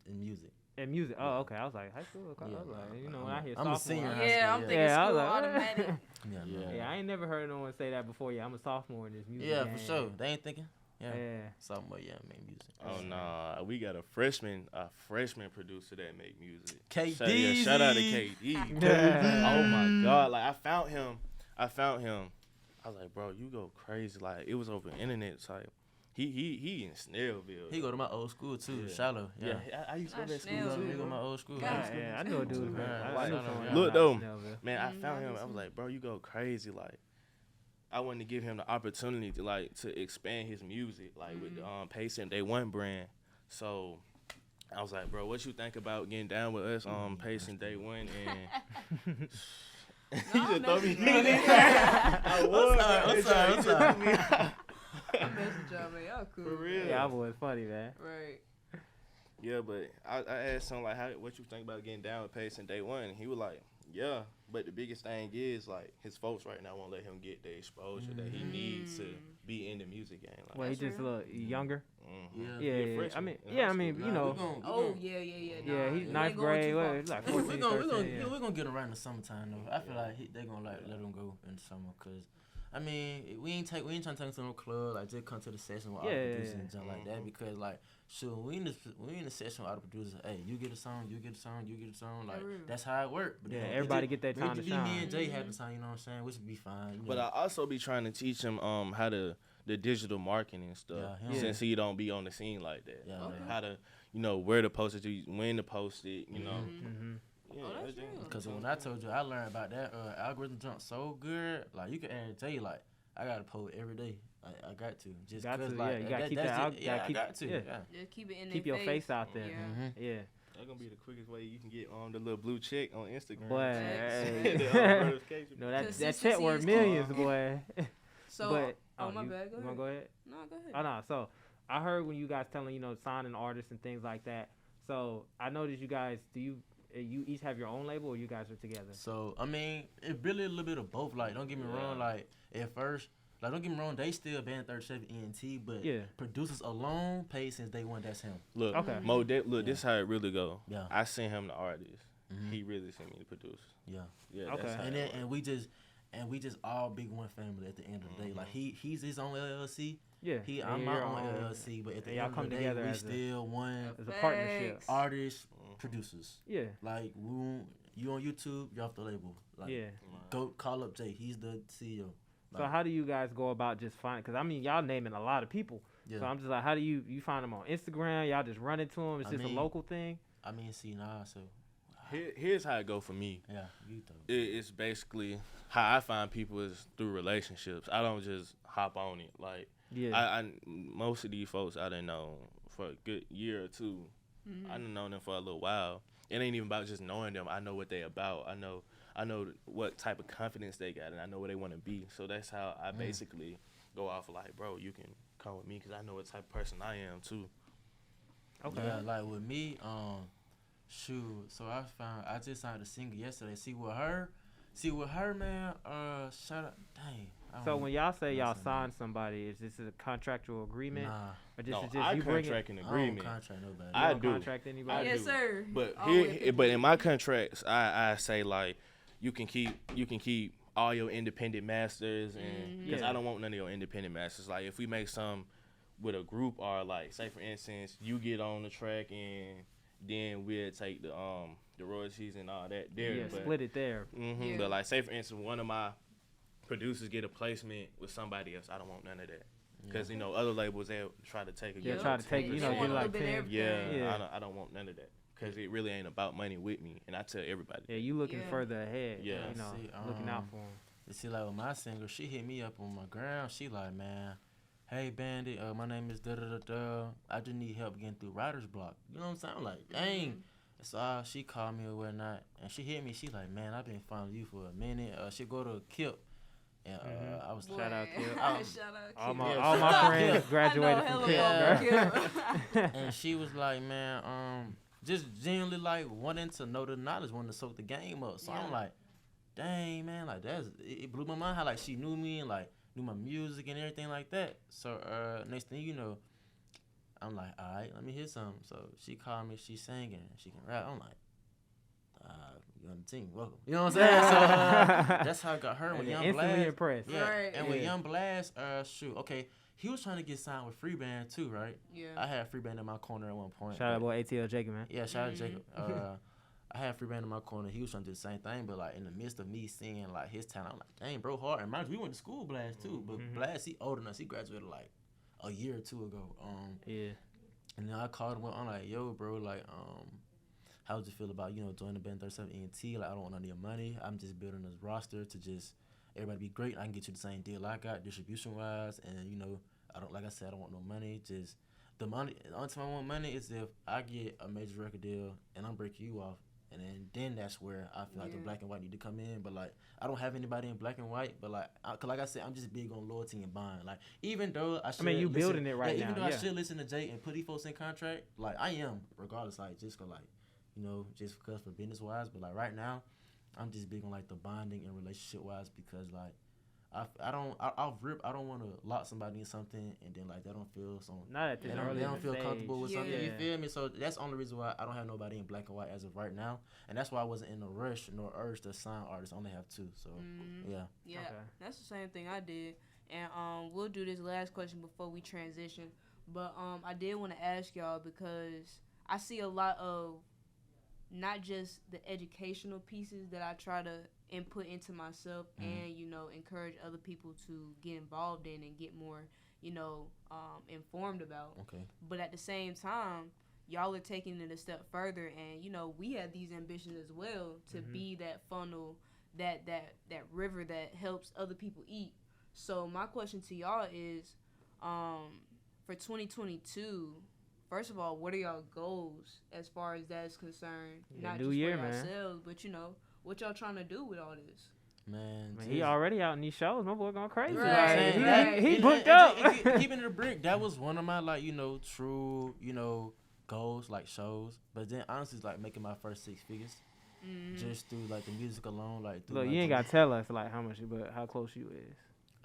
in music. in music. Oh, okay. I was like high school. I was Yeah, like, nah, when I hear I'm a sophomore, senior in high yeah, I'm school, thinking Yeah, I was school like, automatic. Yeah, Yeah. Yeah, I ain't never heard no one say that before. Yeah, I'm a sophomore in this music. Yeah, game. for sure. They ain't thinking. Yeah. Yeah. Sophomore, yeah, make music. Oh nah, we got a freshman producer that make music. KD. Shout out to KD. Oh my god, like I found him. I was like, bro, you go crazy. Like it was over the internet type. He in Snellville. He go to my old school too, Yeah. Shallow. Yeah, Yeah. I used to go to that Not school Snellville. He too. go to my old school. Yeah, I know a dude. Yeah, I knew like, someone look out though, in Snellville. Man, I Mhm, found I him. do I was too. like, bro, you go crazy. Like, I wanted to give him the opportunity to expand his music, like with the Pace and Day One brand. So I was like, bro, what you think about getting down with us on Pace and Day One? And he just throw me. I'm sorry. That's the job, man. Y'all cool. For real. Yeah, I was funny, man. Right. Yeah, but I asked him like, what you think about getting down with Pace and Day One? And he was like, yeah. But the biggest thing is like his folks right now won't let him get the exposure that he needs to be in the music game. Like, Well, he That's just a real. little younger. mhm. Yeah. Yeah, He a yeah. I freshman mean, in yeah, high I mean, school. you know, Oh, yeah. yeah, Nah, he's you ninth ain't going grade. too What, far. it's like We're 14, gonna 13, yeah. get around in the summertime though. I feel like they gonna like let them go in the summer because I mean we ain't trying to take them to no club like just come to the session with all the Yeah, producers yeah, and jump like that because like sure we in the session with all the producers. Hey, you get a song, you get a song, you get a song. Like real. that's how it work. But Yeah, then everybody it get their just- time to it just be me shine. and Jay had the time, you know what I'm saying? Which would be fine. You know? But I also be trying to teach him how to the digital marketing and stuff. Yeah, him. Since he don't be on the scene like that. Yeah, Okay. How to where to post it, when to post it, you know. Mm-hmm. Yeah, Oh, that's just- real. Because when I told you I learned about that algorithm jump so good, like you can add Jay like I gotta post every day. I got to just Got to, 'cause, yeah, like you gotta keep that's that out- it. gotta Yeah, keep- I got to. yeah. Yeah. Just keep it in Keep their your face out there. Yeah. Mhm. Yeah. That's gonna be the quickest way you can get on the little blue check on Instagram. Boy, Facts. The hey. notification. No, that Consistency check worth is millions, key. boy. So, but oh, my you, bad. Go you ahead. wanna go ahead? No, go ahead. Oh no. So I heard when you guys telling signing artists and things like that. So I noticed you guys. Do you each have your own label or you guys are together? So I mean, it really a little bit of both. Like, don't get me wrong. Like at first, like don't get me wrong, they still band 37 ENT, but Yeah. producers alone paid since day one. That's him. Look, Okay. look, this how it really go. Yeah. I sent him the artist. Mhm. He really sent me the producer. Yeah. Yeah. Okay. That's how And it then work. and we just all big one family at the end of the day. Like he's his own LLC. Yeah. I'm And my you're own on- LLC. But at the and y'all end come of the together day, we as a- still one It's a partnership. Facts. artists, producers. Yeah. Like you on YouTube, you're off the label. Like, Yeah. Go call up Jay. He's the CEO. So how do you guys go about just finding? Because I mean, y'all naming a lot of people. Yeah. So I'm just like, how do you find them on Instagram? Y'all just run into them? It's I just mean, a local thing. I mean, see, nah, so Here's how it go for me. Yeah, you though. It's basically how I find people is through relationships. I don't just hop on it. Like, I most of these folks I done know for a good year or two. I done known them for a little while. It ain't even about just knowing them. I know what they about. I know what type of confidence they got, and I know where they want to be. So that's how I basically go off like, bro, you can come with me because I know what type of person I am too. Okay. Yeah, like with me, shoot. So I just signed a single yesterday. See with her, man. Shout out, dang. So when y'all say y'all signed somebody, is this a contractual agreement? Nah. Or this No, is just I you bring contract it? an I agreement. don't contract nobody. I don't do. contract anybody. Yes, do. sir. But Always. but in my contracts, I say like you can keep all your independent masters, and because I don't want none of your independent masters. Like if we make some with a group, or like say for instance, you get on the track and then we'll take the royalties and all that there. Yeah, but, split it there. Yeah. But like say for instance, one of my producers get a placement with somebody else. I don't want none of that. Because, other labels, they'll try to take a Yeah, try to take, They get want a like little bit of 10. everything. Yeah. I don't want none of that. Because it really ain't about money with me. And I tell everybody. Yeah, you looking Yeah. further ahead. Yeah. See, looking out for them. You see, like with my single, she hit me up on my ground. She like, man, hey Bandit, my name is da da da da. I just need help getting through writer's block. You know what I'm saying? I'm like, dang. So she called me or whatnot, and she hit me. She like, man, I've been following you for a minute. She go to Kip, and I was Shout out Kip. Shout out All Kip. my, Yeah, all shout my out friends Kip. graduated I know from hella Kip. about Kip. and she was like, man, just genuinely like wanting to know the knowledge, wanting to soak the game up. So I'm Yeah. like, dang man, like it blew my mind how like she knew me and like knew my music and everything like that. So next thing you know, I'm like, all right, let me hear something. So she called me, she's singing, she can rap. I'm like, you on the team, welcome. You know what I'm saying? So that's how I got her with Young Instantly Blast. impressed. Yeah, Right. and with Yeah. Young Blast, shoot, okay, he was trying to get signed with Free Band too, right? Yeah. I had Free Band in my corner at one point. Shout out but- boy ATL Jacob, man. yeah, shout out to Jacob. I had Free Band in my corner. He was trying to do the same thing, but like in the midst of me seeing like his talent, I'm like, dang, bro, hard. And mind you, we went to school Blast too, but Blast, he older than us. He graduated like a year or two ago. Yeah. And then I called him up. I'm like, yo, bro, like, how would you feel about joining the Band 37 ENT? Like, I don't want none of your money. I'm just building this roster to just everybody be great. I can get you the same deal I got, distribution wise, and I don't, like I said, I don't want no money. Just the money. The only time I want money is if I get a major record deal and I'm breaking you off. And then that's where I feel like the black and white need to come in. But, like, I don't have anybody in black and white. But, cause like I said, I'm just big on loyalty and buying. Like, even though I should you building it right even now, though I yeah. should listen to Jay and put these folks in contract, like, I am, regardless, like, just cause, like, just because for business-wise. But, like, right now, I'm just big on, like, the bonding and relationship-wise because, like, I don't want to lock somebody in something and then like they don't feel Not at this early they don't feel stage. comfortable with something. Yeah. You feel me? So that's the only reason why I don't have nobody in black and white as of right now, and that's why I wasn't in a rush nor urge to sign artists. I only have two. So yeah. Yeah, Okay. that's the same thing I did. And we'll do this last question before we transition. But I did want to ask y'all because I see a lot of not just the educational pieces that I try to input into myself and, encourage other people to get involved in and get more, informed about. Okay. But at the same time, y'all are taking it a step further and, we have these ambitions as well to be that funnel, that river that helps other people eat. So my question to y'all is, for 2022, first of all, what are y'all goals as far as that is concerned? Yeah, Not new just year, for man. yourselves, but what y'all trying to do with all this? Man, He already out in these shows. My boy going crazy. Right, Like, right. He And- booked and- up. and keeping it a brick, that was one of my true goals, like shows. But then honestly, it's like making my first 6 figures just through like the music alone. Like through Look, my you ain't dream- got to tell us like how much, but how close you is.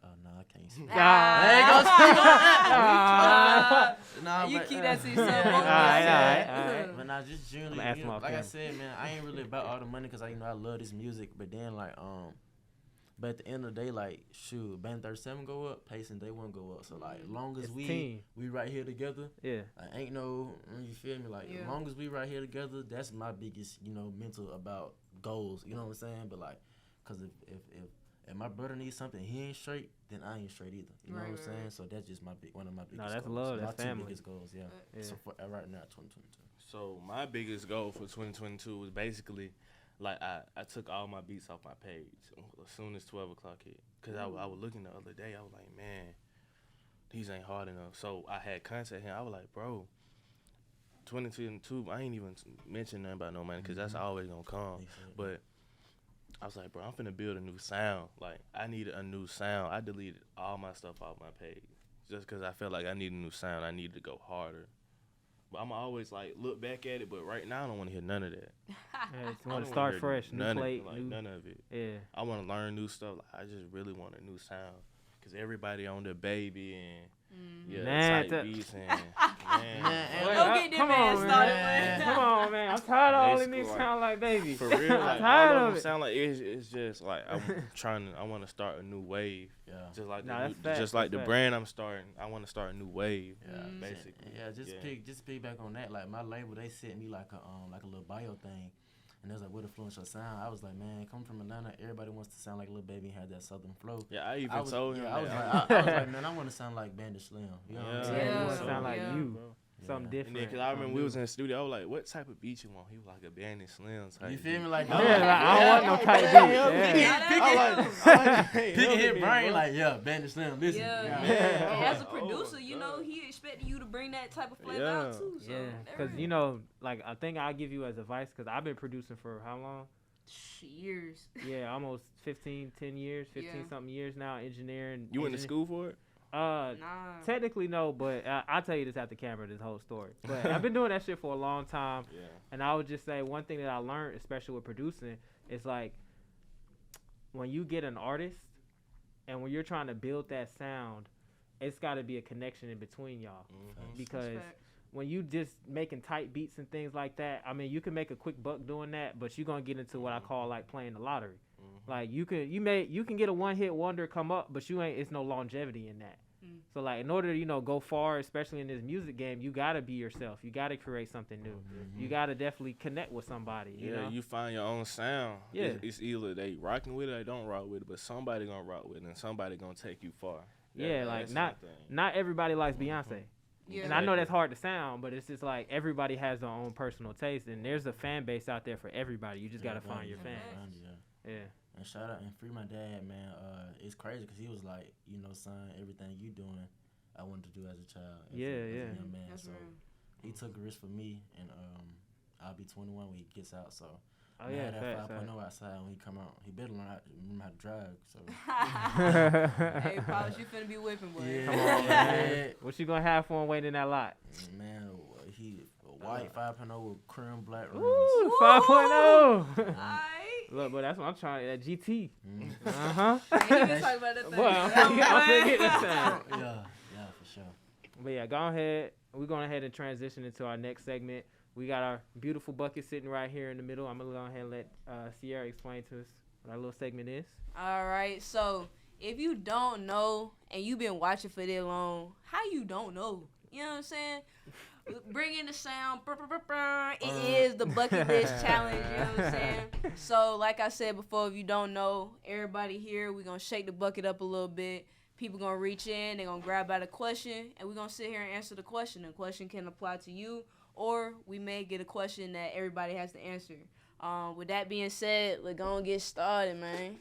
Oh no, I can't. Speak. Ah. Nah, You but, keep that to yourself. All right. But nah, just generally, I'ma ask him off like I camera. said, man, I ain't really about all the money because I love this music. But then but at the end of the day, like shoot, Band 37 go up, Pace and Day 1 go up. So like, long as It's we team. right here together, Yeah. I ain't no, you feel me? Like Yeah. as long as we right here together, that's my biggest, mental about goals. You know what I'm saying? But like, cause if my brother needs something, he ain't straight, then I ain't straight either. You know Right, what I'm right, saying? So that's just one of my biggest. No, that's goals. love, My that's 2 family. biggest goals, yeah. Yeah. So for right now, 2022. So my biggest goal for 2022 was basically, like, I took all my beats off my page as soon as 12 o'clock hit. Because I was looking the other day, I was like, man, these ain't hard enough. So I had contact him. I was like, bro, 2022, I ain't even mention nothing about no money because that's always going to come. But I was like, bro, I'm finna build a new sound. Like, I needed a new sound. I deleted all my stuff off my page just because I felt like I needed a new sound. I needed to go harder. But I'm always like look back at it, but right now I don't want to hear none of that. Yeah, you want to start fresh, new plate, none of it. Yeah. I want to learn new stuff. Like, I just really want a new sound because everybody on the baby and type beats and Don't get this man started, man. Come on, man. I'm tired of all of these sound like baby. For real, like, tired all of them it. sound like it's just like I want to start a new wave. Yeah. Just like the brand I'm starting, I want to start a new wave. Yeah, basically. Yeah, just piggyback on that. Like my label, they sent me like a little bio thing, and it was like, what influenced your sound? I was like, man, coming from Atlanta, everybody wants to sound like Lil Baby and have that southern flow. Yeah, I even told him. I was like, man, I want to sound like Bandit Slim. You know what I'm saying? You want to sound like you. Something different. Because I remember we was in the studio, I was like, what type of beat you want? He was like a Bandit Slim type. You feel me? Like, I don't want no type beat. Pick a hit brain, like, Bandit Slim, listen. And as a producer, you know, he expected you to bring that type of flavor out too. So because, you know, like, a thing I'll give you as advice, because I've been producing for how long? Years. Yeah, almost 10 years, 15-something years now, engineering. You went to school for it? Nah. Technically no, but I'll tell you this after camera, this whole story. But I've been doing that shit for a long time, and I would just say one thing that I learned, especially with producing, is like when you get an artist and when you're trying to build that sound, it's got to be a connection in between y'all, because when you just making tight beats and things like that, I mean, you can make a quick buck doing that, but you're gonna get into what I call like playing the lottery. Like you can get a one-hit wonder come up, but it's no longevity in that. So like in order to go far, especially in this music game, you gotta be yourself. You gotta create something new. You gotta definitely connect with somebody. You know? You find your own sound. Yeah, it's either they rocking with it or they don't rock with it, but somebody gonna rock with it and somebody gonna take you far. Like not everybody likes Beyonce. Yeah. And I know that's hard to sound, but it's just like everybody has their own personal taste, and there's a fan base out there for everybody. You just gotta find your fans. Yeah. And shout out and free my dad, man. It's crazy because he was like, son, everything you doing, I wanted to do as a child. As a young man. That's real. He took a risk for me, and I'll be 21 when he gets out. So that 5.0 outside when he come out, he better remember how to drive. So hey, Pops, you finna be whipping, boy. Yeah. Come on, man. What you gonna have for him waiting in that lot? Man, he white 5.0 with cream black rims. Ooh, 5.0. Aight. Look, but that's what I'm trying. That GT. He been talking about that thing. Boy, I'm finna get this sound. Yeah, for sure. But yeah, we're going ahead and transition into our next segment. We got our beautiful bucket sitting right here in the middle. I'm gonna go ahead and let Sierra explain to us what our little segment is. All right, so if you don't know and you've been watching for that long, how you don't know? You know what I'm saying? Bring in the sound. It is the bucket list challenge. You know what I'm saying? So, like I said before, if you don't know, everybody here, we're going to shake the bucket up a little bit. People going to reach in. They're going to grab out a question. And we're going to sit here and answer the question. The question can apply to you. Or we may get a question that everybody has to answer. With that being said, we're going to get started, man.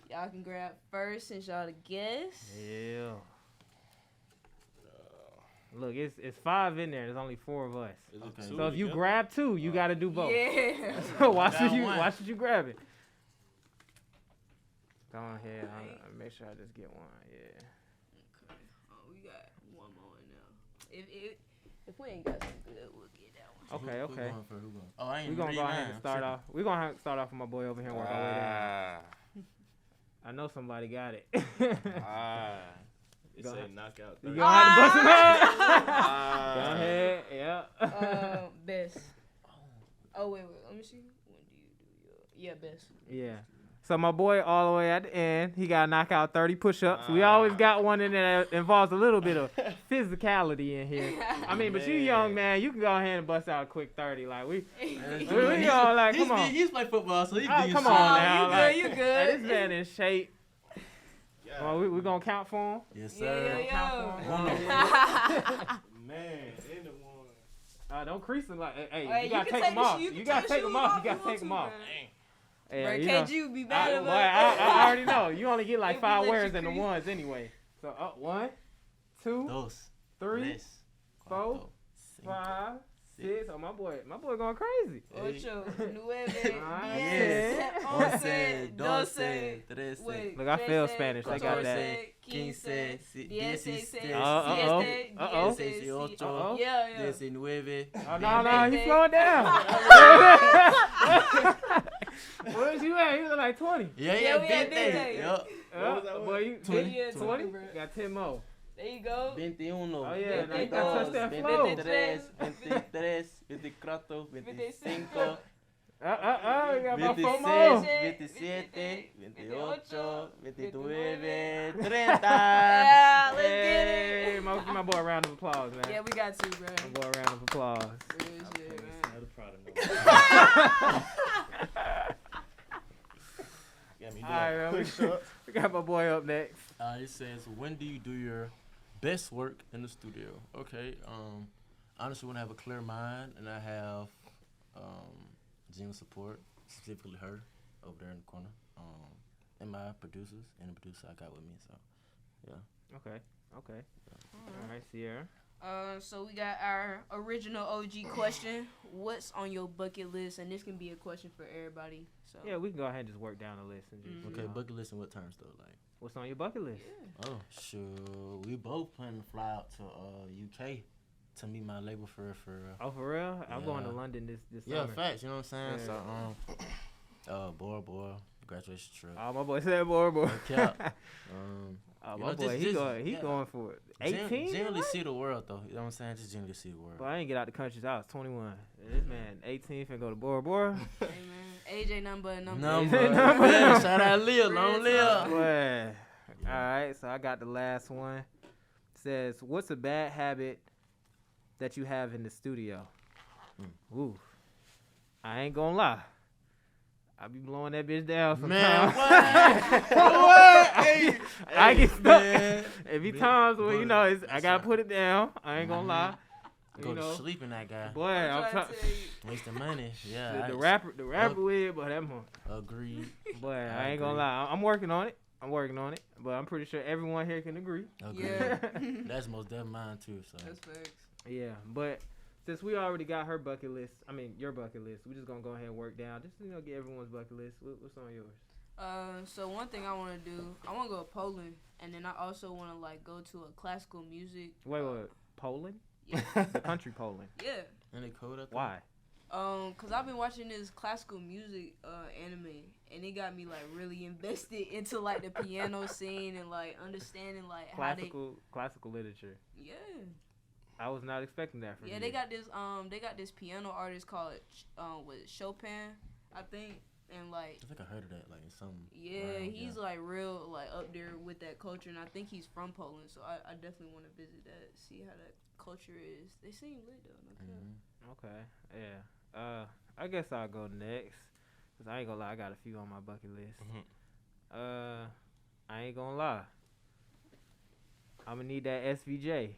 Y'all can grab first since y'all the guests. Yeah. Look, it's 5 in there. There's only 4 of us. Okay. So if you grab 2, you got to do both. Yeah. So why should you grab it? Go ahead. I'll make sure I just get one. Yeah. Okay. Oh, we got one more now. If we ain't got something good, we'll get that one. Okay. Who going? Oh, I ain't We're going to go ahead and start off. We're going to start off with my boy over here and work our way down. I know somebody got it. It said knockout. You gonna have to bust him out? Go ahead. Yeah. Best. Oh, wait. Let me see. When do you do your... Yeah, best. Yeah. So my boy all the way at the end, he got to knock out 30 push-ups. We always got one in there that involves a little bit of physicality in here. I mean, but you young, man, you can go ahead and bust out a quick 30. Like, we all like, come on. He's played football, so he's come on now. You good. This man in shape. Well, we're going to count for him? Yes, sir. Yeah. Man, in the one. Don't crease them like. Hey, Hey, you gotta can take them off. you You can gotta take the them off. shoes You gotta if you take them want off. to, Yeah, bro. you Can't know. you be mad about I already know. You only get like If we 5 let you wears in the crease. ones anyway. So 1, 2, Dos. 3, Tres. 4, Cuatro. 5, 6. Oh, my boy going crazy. 8, 9, Yes. 10, 11, 12, 13. 13. Look, I failed Spanish. They got that. 15, 16, Uh-oh. 17, yeah. 19. Oh, no, he's slowing down. Where was you at? He was like 20. Yeah, we had 20. Yup. Boy, you 20. 20? Got 10 more. There you go. 21. Oh, yeah, now you gotta touch that flow. 23, 24, 25. You got about 4 26, more. 27, 28, 29, 30. Yeah, let's get Hey, it. give my boy a round of applause, man. Yeah, we got to, bro. My boy a round of applause. Real shit, man. Got me All right, man. We got my boy up next. It says, when do you do your best work in the studio? Okay. Honestly, when I have a clear mind and I have genuine support, specifically her over there in the corner, and my producers and the producer I got with me. So, yeah. Okay. All right, Sierra. So we got our original OG question. What's on your bucket list? And this can be a question for everybody. So Yeah, we can go ahead and just work down the list and just. Okay, bucket list in what terms though? Like, What's on your bucket list? oh, sure. We both plan to fly out to UK to meet my label for real. Oh, for real? I'm going to Yeah. London this Yeah, summer. facts. You know what I'm saying? Yeah. So, Bora Bora graduation trip. Oh, my boy said boy. Cap. Oh, You my know, boy, just- he yeah. going for it. 18? Generally see the world though. You know what I'm saying? Just generally see the world. Boy, I ain't get out the country till I was 21. This man, 18, finna go to Bora Bora. hey man, AJ number. Number. Number. Yeah, shout out Lil, long Real live. Boy. All right, so I got the last one. It says, what's a bad habit that you have in the studio? Ooh, I ain't gonna lie. I be blowing that bitch down sometimes. Man, what? Hey, I get stuck. man. It be Man, times where, you know, boy, I gotta that's put it down. I ain't gonna lie. Go You know, to sleep in that guy. boy, I'm trying trying. to tell you. Wasting money. Yeah. The rapper weird, but that one. Agreed. Boy, I I ain't gonna agree. lie. I'm working on it. But I'm pretty sure everyone here can agree. Agreed. Yeah. That's most definitely mine too. So. That's facts. Yeah, but since we already got her bucket list, your bucket list, we just gonna go ahead and work down. Just get everyone's bucket list. What's on yours? So one thing I want to do, I want to go to Poland, and then I also want to like go to a classical music. Wait, Poland? Yeah. The country Poland. Yeah. And it cold up there? Why? Cause I've been watching this classical music anime, and it got me like really invested into like the piano scene and like understanding like Classical literature. Yeah. I was not expecting that from you. Yeah, they got this piano artist called Chopin, I think, and like I think I heard of that, like in some. yeah, round, he's like real like up there with that culture, and I think he's from Poland, so I definitely want to visit that, see how that culture is. They seem lit though. No cap. Okay, yeah. I guess I'll go next. Cause I ain't gonna lie, I got a few on my bucket list. I ain't gonna lie. I'm gonna need that SVJ,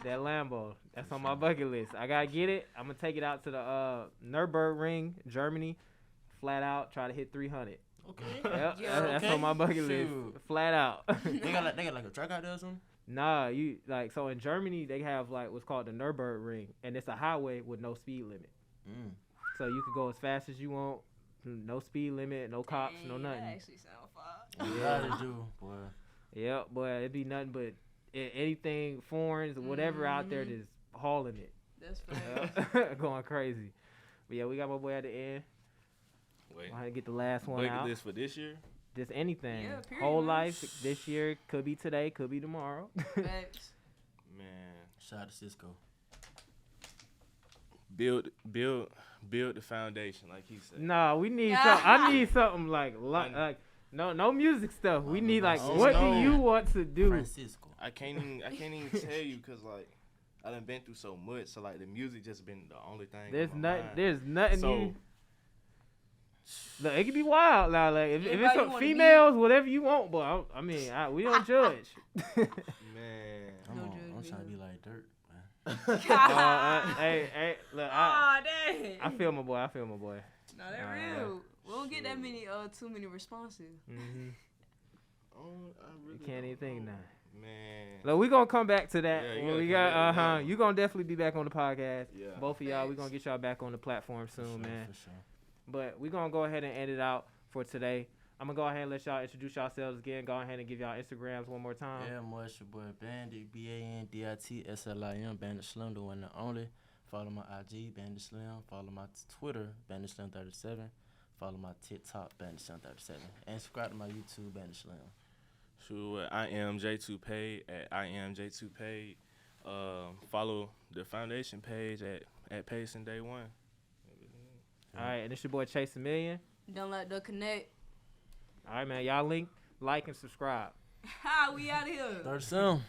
that Lambo. That's on my bucket list. I gotta get it. I'm gonna take it out to the Nürburgring, Germany, flat out. Try to hit 300. Okay. Yep, Yeah, that's okay. on my bucket list, Shoot. flat out. they got like a track out there or something. Nah, so in Germany they have like what's called the Nürburgring, and it's a highway with no speed limit. So you can go as fast as you want, no speed limit, no cops, no Dang, nothing. That actually sound fire. You gotta do, boy. Yeah, boy, it'd be nothing but anything foreigns or whatever out there just hauling it. That's fair. Going crazy. But yeah, we got my boy at the end. Wait. I get the last one Bucket out. list for this year? Just anything. Yeah, period, Whole man. life this year, could be today, could be tomorrow. Facts. Man. Shout out to Cisco. Build the foundation, like he said. Nah, we need something. I need something like no music stuff. We need like Oh, what no. do you want to do? Francisco. I can't even tell you because like I done been through so much. So like the music just been the only thing. There's on my nothing. mind. There's nothing. So you, look, it can be wild now. Like if Anybody it's you some wanna females, whatever you want, boy. We don't judge. man, I'm No on. judgment I'm trying to here. be like dirt, man. Hey, look, Oh, dang. I feel my boy. No, they're real. We don't get that many, too many responses. Mm-hmm. I really You can't even think now. Man. Look, we gonna come back to that. Yeah, you When gotta we come got back to that. you gonna definitely be back on the podcast. Yeah. Both of y'all, we Facts. gonna get y'all back on the platform soon, man. For sure. But we gonna go ahead and end it out for today. I'm gonna go ahead and let y'all introduce yourselves again. Go ahead and give y'all Instagrams one more time. Yeah, more it's your boy Bandit, BANDIT Bandit Slim, the one and only. Follow my IG, Bandit Slim. Follow my Twitter, Bandit Slim 37. Follow my TikTok, Bandit Slim 37. And subscribe to my YouTube, Bandit Slim. Sure, I am J2Paid at I am J2Paid. Follow the foundation page at Pacing Day One. All right, and it's your boy Chase a Million. Don't let the connect. All right, man. Y'all link, like, and subscribe. Ha, we out of here. 37.